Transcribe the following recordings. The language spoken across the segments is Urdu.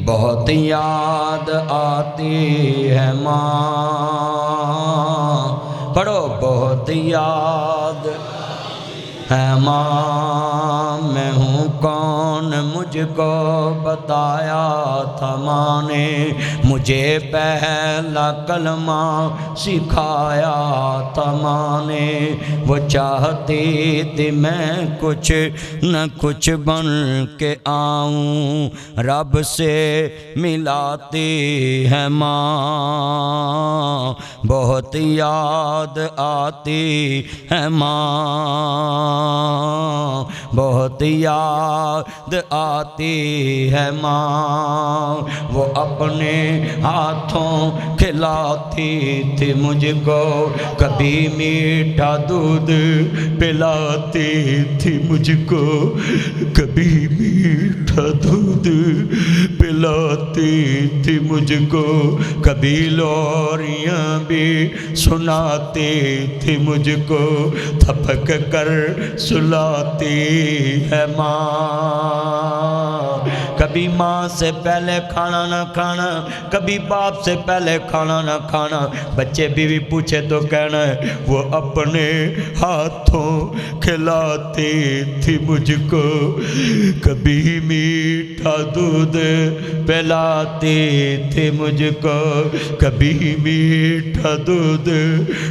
بہت یاد آتی ہے ماں، پڑھو بہت یاد ہے ماں، میں ہوں کون مجھ کو بتایا تھا ماں نے، مجھے پہلا کلمہ سکھایا تھا ماں نے، وہ چاہتی تھی میں کچھ نہ کچھ بن کے آؤں، رب سے ملاتی ہے ماں، بہت یاد آتی ہے ماں، بہت یاد آتی ہے ماں، وہ اپنے ہاتھوں کھلاتی تھی مجھ کو، کبھی میٹھا دودھ پلاتی تھی مجھ کو، کبھی میٹھا دودھ پلاتی تھی مجھ کو، کبھی لوریاں بھی سناتی تھی مجھ کو، تھپک کر سلاتی ہے ماں، کبھی ماں سے پہلے کھانا نہ کھانا، کبھی باپ سے پہلے کھانا نہ کھانا، بچے بیوی پوچھے تو کہنا ہے وہ اپنے ہاتھوں کھلاتی تھی مجھ کو، کبھی میٹھا دودھ پلاتی تھی مجھ کو، کبھی میٹھا دودھ،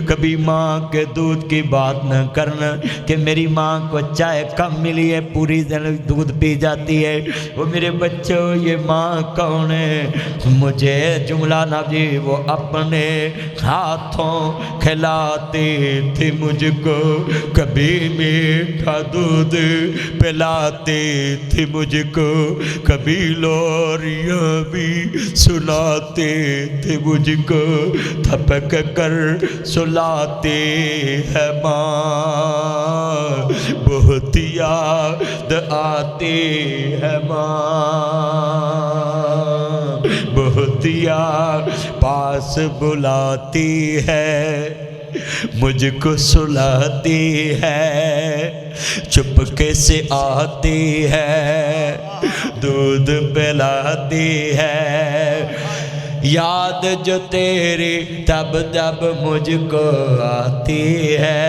کبھی ماں کے دودھ کی بات نہ کرنا کہ میری ماں کو چائے کم ملی ہے پوری دن دودھ پی جاتی ہے، وہ میرے بچوں یہ ماں کون ہے، مجھے جملہ نہ جی، وہ اپنے ہاتھوں کھلاتی تھی مجھ کو، کبھی میٹھا دودھ پلاتی تھی مجھ کو، کبھی لوریاں بھی سناتی تھی مجھ کو، تھپک کر سلاتی ہے ماں، بہت یاد آتی ہے ماں، بہت یاد پاس بلاتی ہے، مجھ کو سلاتی ہے، چپکے سے آتی ہے، دودھ پلاتی ہے، یاد جو تیری تب جب مجھ کو آتی ہے،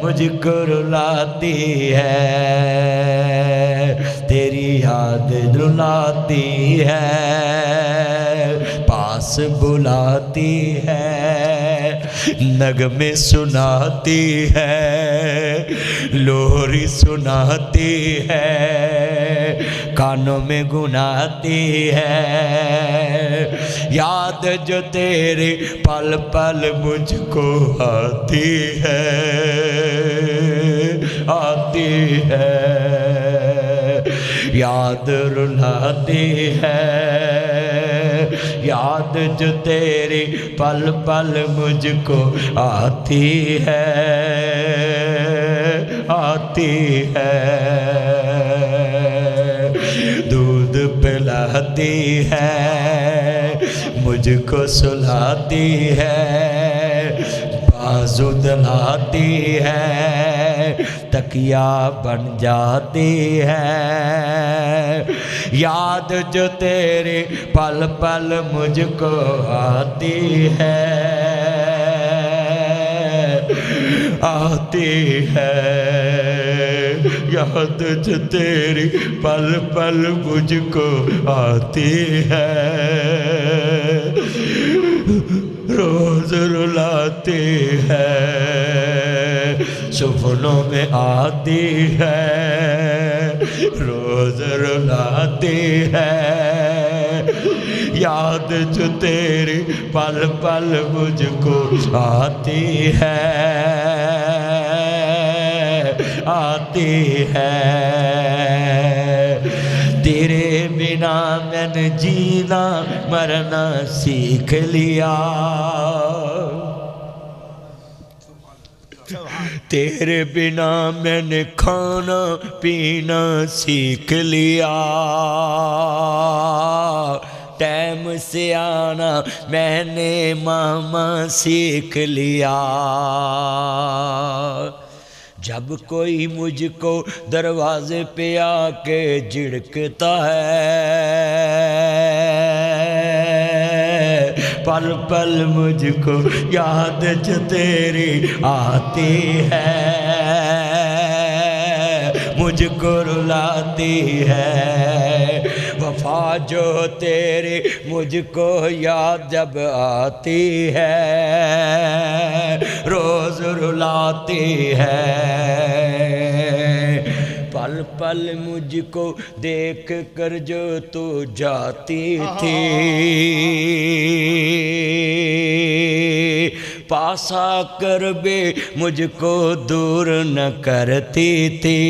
مجھ کو رلاتی ہے، تیری یاد رلاتی ہے، پاس بلاتی ہے، نغمے سناتی ہے، لوری سناتی ہے، کانوں میں گناتی ہے، یاد جو تیری پل پل مجھ کو آتی ہے، آتی ہے، یاد رلاتی ہے، یاد جو تیری پل پل مجھ کو آتی ہے، آتی ہے، دودھ پلاتی ہے، مجھ کو سلاتی ہے، بازو دلاتی ہے، تکیا بن جاتی ہے، یاد جو تیری پل پل مجھ کو آتی ہے، آتی ہے، یاد جو تیری پل پل مجھ کو آتی ہے، روز رلاتی ہے، سپنوں میں آتی ہے، روز رلاتی ہے، یاد جو تیری پل پل مجھ کو آتی ہے، آتی ہے، تیرے بنا میں نے جینا مرنا سیکھ لیا، تیرے بنا میں نے کھانا پینا سیکھ لیا، ٹائم سے آنا میں نے ماما سیکھ لیا، جب کوئی مجھ کو دروازے پہ آ کے جھڑکتا ہے، پل پل مجھ کو یاد جو تیری آتی ہے، مجھ کو رلاتی ہے، وفا جو تیری مجھ کو یاد جب آتی ہے، روز رلاتی ہے، پل پل مجھ کو دیکھ کر جو تو جاتی تھی، پاس آ کر بھی مجھ کو دور نہ کرتی تھی،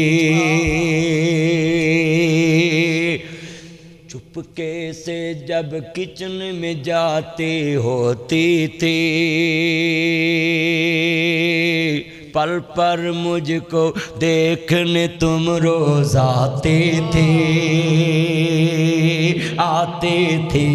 چپکے سے جب کچن میں جاتی ہوتی تھی، پل پر مجھ کو دیکھنے تم روز آتی تھی، آتی تھی،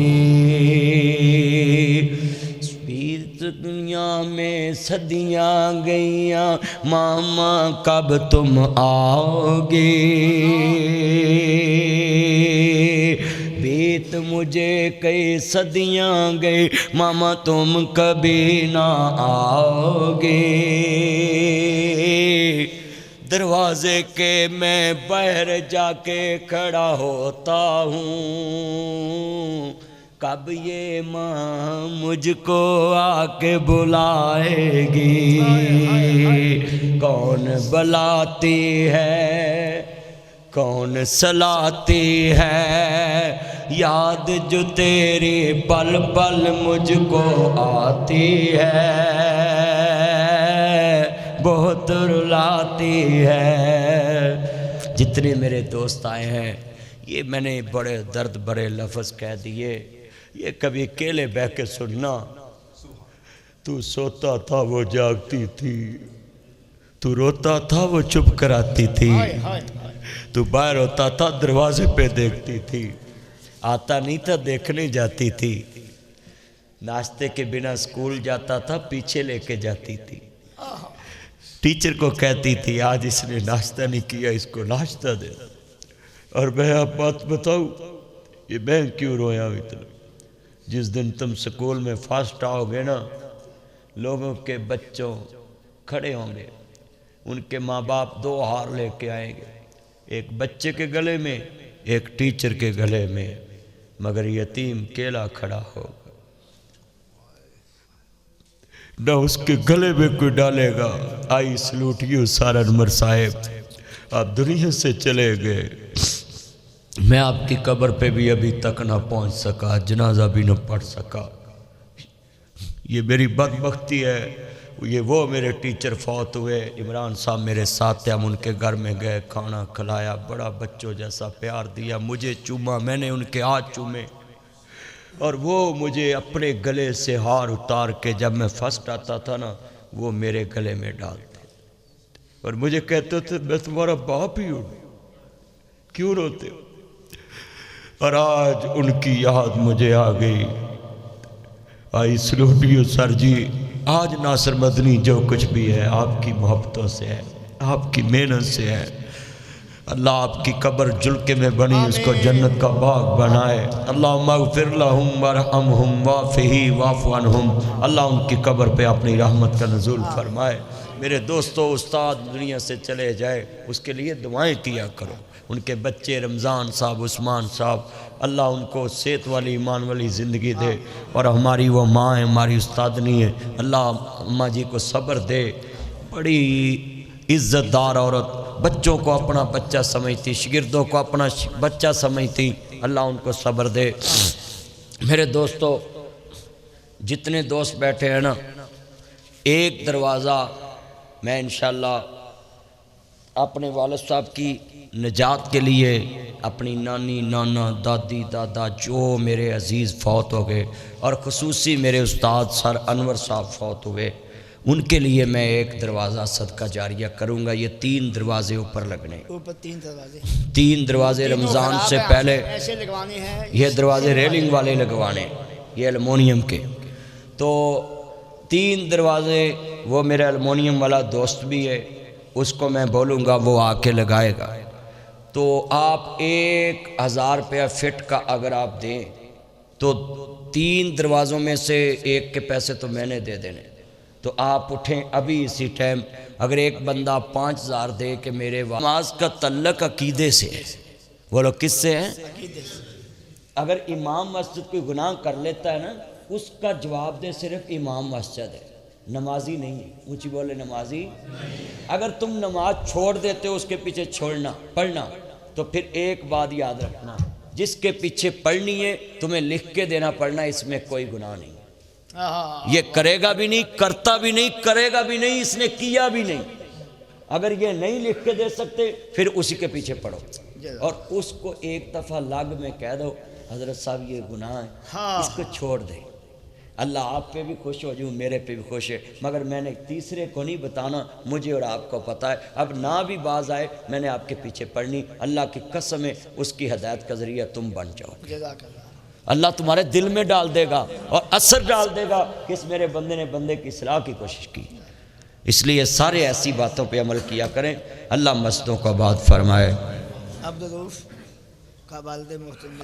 دنیا میں صدیاں گئیاں، ماما کب تم آؤ گی، بیت مجھے کئی صدیاں گئی، ماما تم کبھی نہ آؤ گے، دروازے کے میں باہر جا کے کھڑا ہوتا ہوں، کب یہ ماں مجھ کو آ کے بلائے گی، کون بلاتی ہے کون سلاتی ہے، یاد جو تیری پل پل مجھ کو آتی ہے، بہت رلاتی ہے۔ جتنے میرے دوست آئے ہیں یہ میں نے بڑے درد بھرے لفظ کہہ دیے، یہ کبھی اکیلے بہ کے سننا، تو سوتا تھا وہ جاگتی تھی، تو روتا تھا وہ چپ کراتی تھی، تو باہر ہوتا تھا دروازے پہ دیکھتی تھی، آتا نہیں تھا دیکھنے جاتی تھی، ناشتے کے بنا اسکول جاتا تھا پیچھے لے کے جاتی تھی، ٹیچر کو کہتی تھی آج اس نے ناشتہ نہیں کیا اس کو ناشتہ دے، اور میں آپ بات بتاؤں یہ میں کیوں رویا اتنا، جس دن تم سکول میں فاسٹ آؤ گے نا، لوگوں کے بچوں کھڑے ہوں گے، ان کے ماں باپ دو ہار لے کے آئیں گے، ایک بچے کے گلے میں ایک ٹیچر کے گلے میں، مگر یتیم کیلا کھڑا ہوگا، نہ اس کے گلے میں کوئی ڈالے گا۔ آئی سلوٹ یو سارا نمبر صاحب، آپ دنیا سے چلے گئے، میں آپ کی قبر پہ بھی ابھی تک نہ پہنچ سکا، جنازہ بھی نہ پڑھ سکا، یہ میری بدبختی ہے۔ یہ وہ میرے ٹیچر فوت ہوئے، عمران صاحب میرے ساتھ تھے، ہم ان کے گھر میں گئے، کھانا کھلایا، بڑا بچوں جیسا پیار دیا، مجھے چوما، میں نے ان کے ہاتھ چومے، اور وہ مجھے اپنے گلے سے ہار اتار کے جب میں فرسٹ آتا تھا نا وہ میرے گلے میں ڈالتے، اور مجھے کہتے تھے میں تمہارا باپ ہی ہوں، کیوں روتے ہو؟ اور آج ان کی یاد مجھے آ گئی۔ آئی سلوٹ یو سر جی، آج ناصر مدنی جو کچھ بھی ہے آپ کی محبتوں سے ہے، آپ کی محنت سے ہے، اللہ آپ کی قبر جلکے میں بنی اس کو جنت کا باغ بنائے، اللہم اغفر لہم ورحمہم وافہی واف عنہم، اللہ ان کی قبر پہ اپنی رحمت کا نزول فرمائے۔ میرے دوستو، استاد دنیا سے چلے جائے اس کے لیے دعائیں کیا کرو، ان کے بچے رمضان صاحب، عثمان صاحب، اللہ ان کو صحت والی ایمان والی زندگی دے، اور ہماری وہ ماں ہے، ہماری استادنی ہے، اللہ اماں جی کو صبر دے، بڑی عزت دار عورت، بچوں کو اپنا بچہ سمجھتی، شاگردوں کو اپنا بچہ سمجھتی، اللہ ان کو صبر دے۔ میرے دوستو، جتنے دوست بیٹھے ہیں نا، ایک دروازہ میں انشاءاللہ اپنے والد صاحب کی نجات کے لیے، اپنی نانی، نانا، دادی، دادا جو میرے عزیز فوت ہو گئے، اور خصوصی میرے استاد سر انور صاحب فوت ہوئے، ان کے لیے میں ایک دروازہ صدقہ جاریہ کروں گا۔ یہ 3 دروازے اوپر لگنے، اوپر 3 دروازے، 3 دروازے رمضان سے پہلے، ایسے لگوانے ہیں، یہ دروازے ریلنگ والے لگوانے، یہ المونیم کے، تو 3 دروازے، وہ میرا المونیم والا دوست بھی ہے، اس کو میں بولوں گا وہ آ کے لگائے گا. تو آپ 1000 روپیہ فٹ کا اگر آپ دیں تو 3 دروازوں میں سے ایک کے پیسے تو میں نے دے دینے. تو آپ اٹھیں ابھی اسی ٹائم. اگر ایک بندہ 5000 دے کہ میرے نماز کا تعلق عقیدے سے ہے، بولو کس سے ہے؟ اگر امام مسجد کوئی گناہ کر لیتا ہے نا، اس کا جواب دے صرف امام مسجد ہے، نمازی نہیں ہے. اونچی بولے نمازی. اگر تم نماز چھوڑ دیتے ہو اس کے پیچھے پڑھنا، تو پھر ایک بات یاد رکھنا، جس کے پیچھے پڑھنی ہے تمہیں لکھ کے دینا پڑنا، اس میں کوئی گناہ نہیں. یہ کرے گا بھی نہیں، کرتا بھی نہیں، کرے گا بھی نہیں، اس نے کیا بھی نہیں. اگر یہ نہیں لکھ کے دے سکتے پھر اسی کے پیچھے پڑھو، اور اس کو ایک دفعہ لاگ میں کہہ دو حضرت صاحب یہ گناہ ہے، اس کو چھوڑ دے. اللہ آپ پہ بھی خوش ہو جاؤں، میرے پہ بھی خوش ہے. مگر میں نے تیسرے کو نہیں بتانا، مجھے اور آپ کو پتہ ہے. اب نہ بھی باز آئے میں نے آپ کے پیچھے پڑھنی. اللہ کی قسم ہے اس کی ہدایت کا ذریعہ تم بن جاؤ. جزاک اللہ. اللہ تمہارے دل میں ڈال دے گا اور اثر ڈال دے گا کہ اس میرے بندے نے بندے کی اصلاح کی کوشش کی. اس لیے سارے ایسی باتوں پہ عمل کیا کریں. اللہ مسجدوں کو آباد فرمائے. عبدالرؤف کا والد محترم